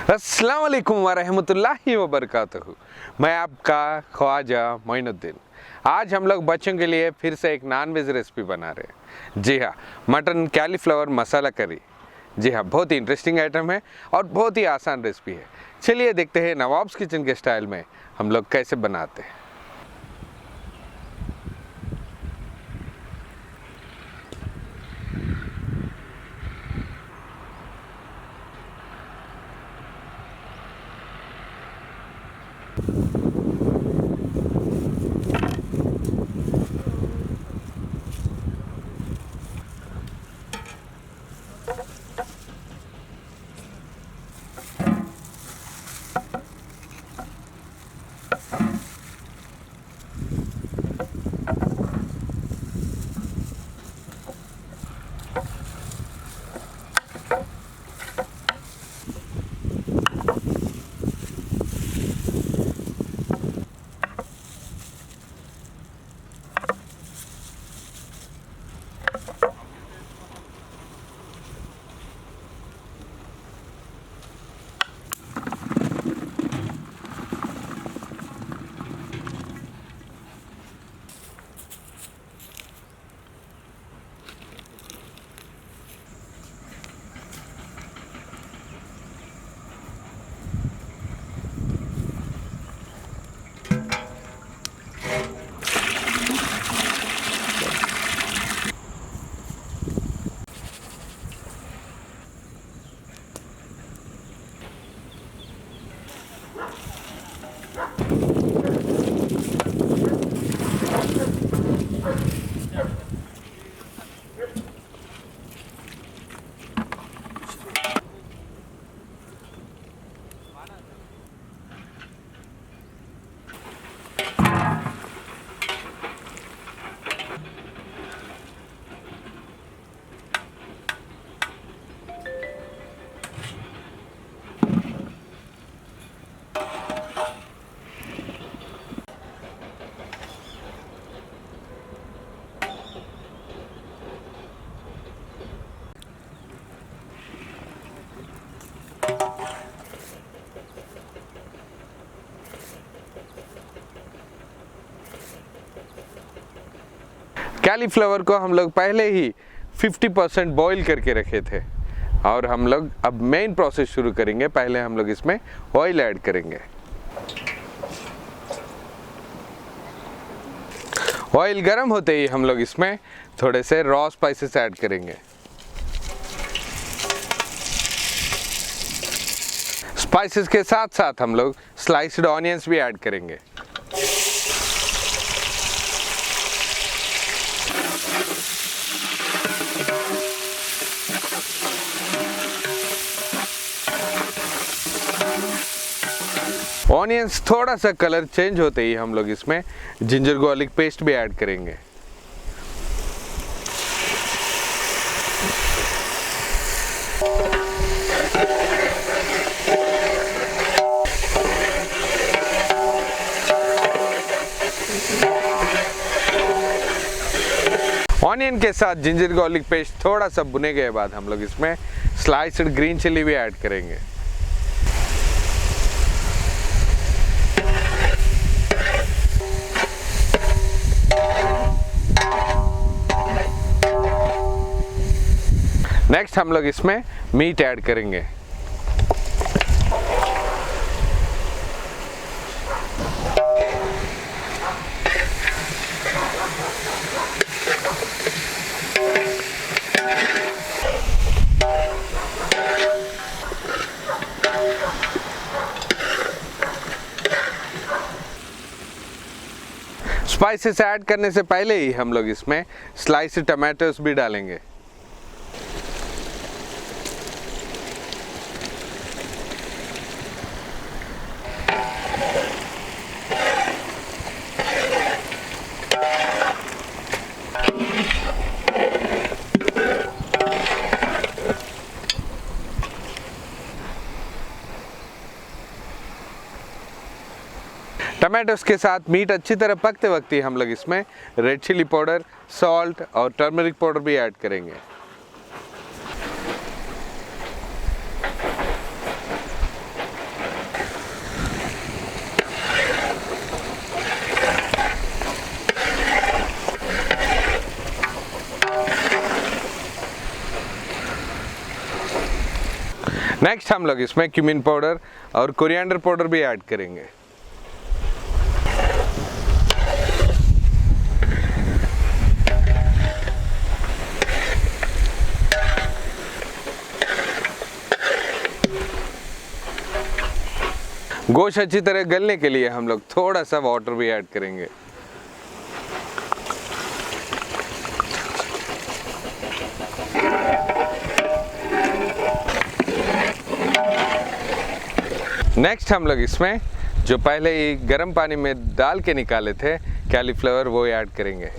अस्सलाम वालेकुम वरहमतुल्लाहि वबरकातुहू। मैं आपका ख्वाजा मोइनुद्दीन। आज हम लोग बच्चों के लिए फिर से एक नॉन वेज रेसिपी बना रहे हैं। जी हाँ, मटन कैलीफ्लावर मसाला करी। जी हाँ, बहुत ही इंटरेस्टिंग आइटम है और बहुत ही आसान रेसिपी है। चलिए देखते हैं नवाब्स किचन के स्टाइल में हम लोग कैसे बनाते हैं। कैलीफ्लावर को हम लोग पहले ही 50% बॉईल करके रखे थे और हम लोग अब मेन प्रोसेस शुरू करेंगे। पहले हम लोग इसमें ऑयल ऐड करेंगे। ऑयल गर्म होते ही हम लोग इसमें थोड़े से रॉ स्पाइसेस ऐड करेंगे। स्पाइसेस के साथ साथ हम लोग स्लाइस्ड ऑनियंस भी ऐड करेंगे। ऑनियंस थोड़ा सा कलर चेंज होते ही हम लोग इसमें जिंजर गार्लिक पेस्ट भी ऐड करेंगे। ऑनियन के साथ जिंजर गार्लिक पेस्ट थोड़ा सा भुने के बाद हम लोग इसमें स्लाइस्ड ग्रीन चिली भी ऐड करेंगे। नेक्स्ट हम लोग इसमें मीट ऐड करेंगे। स्पाइसेस ऐड करने से पहले ही हम लोग इसमें स्लाइस्ड टमाटोस भी डालेंगे। टमाटोस के साथ मीट अच्छी तरह पकते वक्त ही हम लोग इसमें रेड चिली पाउडर, सॉल्ट और टर्मरिक पाउडर भी ऐड करेंगे। नेक्स्ट हम लोग इसमें क्यूमिन पाउडर और कोरिएंडर पाउडर भी ऐड करेंगे। गोश्त अच्छी तरह गलने के लिए हम लोग थोड़ा सा वाटर भी ऐड करेंगे। नेक्स्ट हम लोग इसमें जो पहले ही गर्म पानी में डाल के निकाले थे कैलीफ्लावर वो ऐड करेंगे।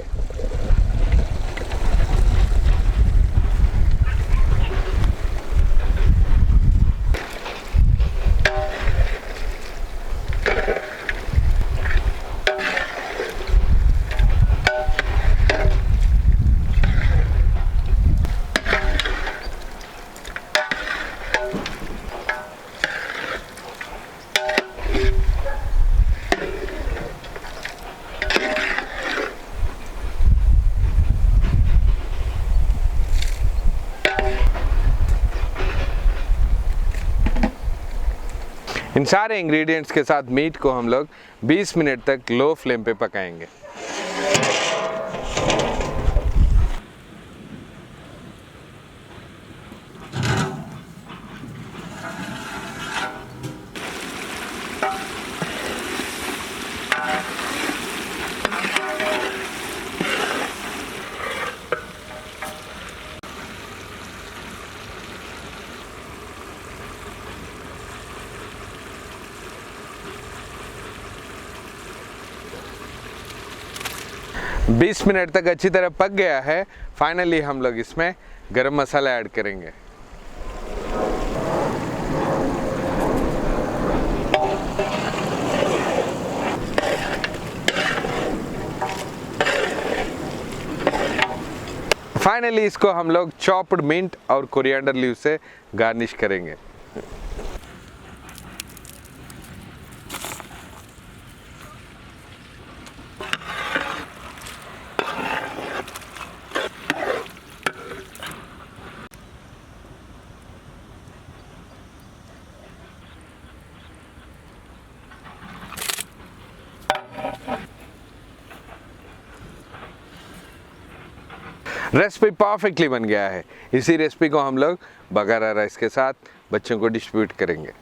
इन सारे इंग्रेडिएंट्स के साथ मीट को हम लोग 20 मिनट तक लो फ्लेम पे पकाएंगे। बीस मिनट तक अच्छी तरह पक गया है। फाइनली हम लोग इसमें गरम मसाला ऐड करेंगे। फाइनली इसको हम लोग चॉप्ड मिंट और कोरिएंडर लीव से गार्निश करेंगे। रेसिपी परफेक्टली बन गया है। इसी रेसिपी को हम लोग बगारा राइस के साथ बच्चों को डिस्ट्रीब्यूट करेंगे।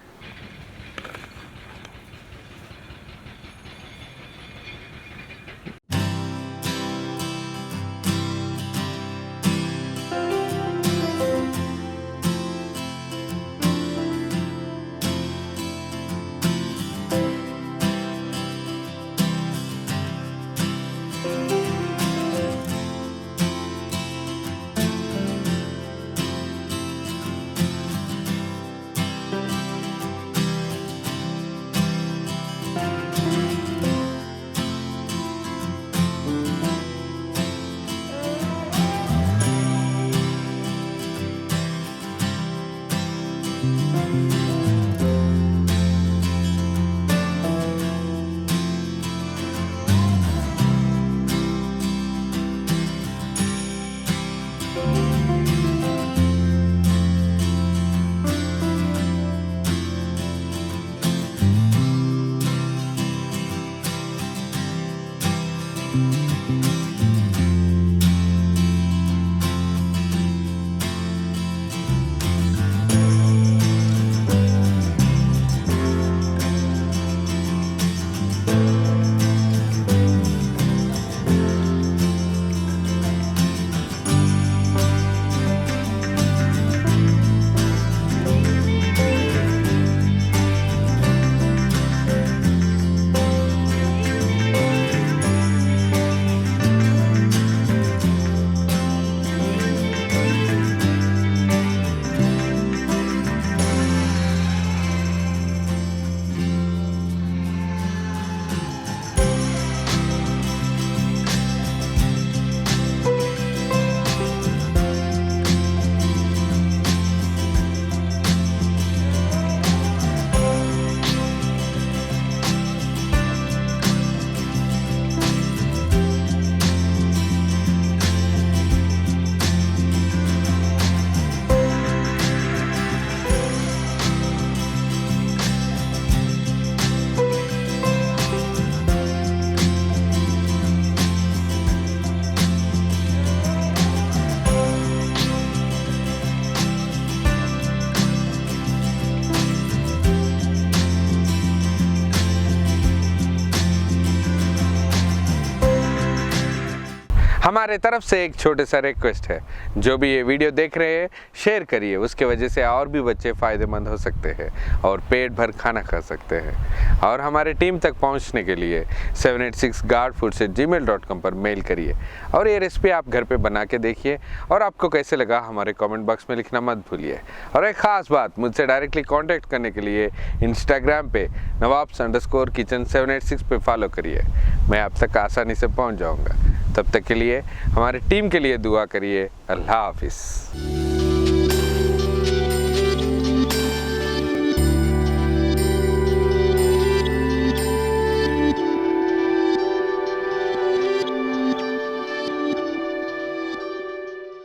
हमारे तरफ से एक छोटे सा रिक्वेस्ट है, जो भी ये वीडियो देख रहे हैं शेयर करिए, उसके वजह से और भी बच्चे फ़ायदेमंद हो सकते हैं और पेट भर खाना खा सकते हैं। और हमारे टीम तक पहुंचने के लिए 786guardfoods@gmail.com पर मेल करिए और ये रेसिपी आप घर पे बना के देखिए और आपको कैसे लगा हमारे कमेंट बॉक्स में लिखना मत भूलिए। और एक ख़ास बात, मुझसे डायरेक्टली कांटेक्ट करने के लिए इंस्टाग्राम पे Nawabs_kitchen 786 पे फॉलो करिए। मैं आप तक आसानी से पहुंच जाऊंगा। तब तक के लिए हमारी टीम के लिए दुआ करिए। अल्लाह हाफिज़।